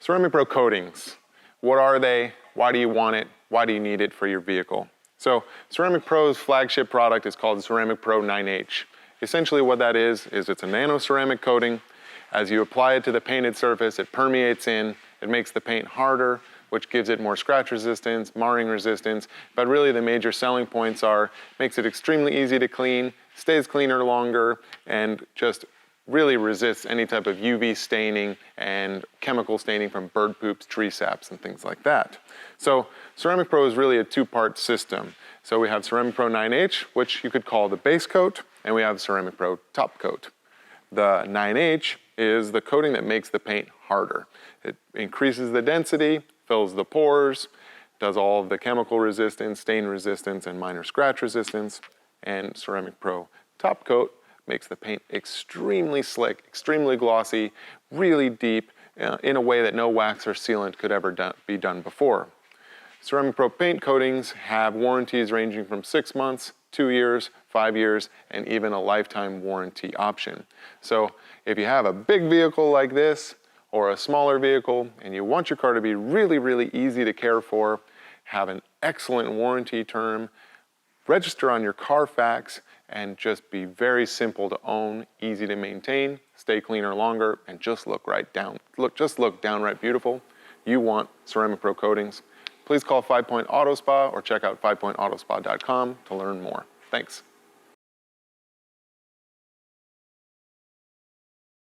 Ceramic Pro coatings. What are they? Why do you want it? Why do you need it for your vehicle? So Ceramic Pro's flagship product is called Ceramic Pro 9H. Essentially what that is it's a nano ceramic coating. As you apply it to the painted surface, it permeates in, it makes the paint harder, which gives it more scratch resistance, marring resistance, but really the major selling points are, makes it extremely easy to clean, stays cleaner longer, and just really resists any type of UV staining and chemical staining from bird poops, tree saps, and things like that. So Ceramic Pro is really a two-part system. So we have Ceramic Pro 9H, which you could call the base coat, and we have Ceramic Pro top coat. The 9H is the coating that makes the paint harder. It increases the density, fills the pores, does all of the chemical resistance, stain resistance, and minor scratch resistance. And Ceramic Pro top coat makes the paint extremely slick, extremely glossy, really deep, in a way that no wax or sealant could ever be done before. Ceramic Pro paint coatings have warranties ranging from 6 months, 2 years, 5 years, and even a lifetime warranty option. So if you have a big vehicle like this, or a smaller vehicle, and you want your car to be really, really easy to care for, have an excellent warranty term, register on your Carfax, and just be very simple to own, easy to maintain, stay cleaner longer, and just look downright beautiful, you want Ceramic Pro coatings. Please call 5 Point Auto Spa or check out 5pointautospa.com to learn more. Thanks.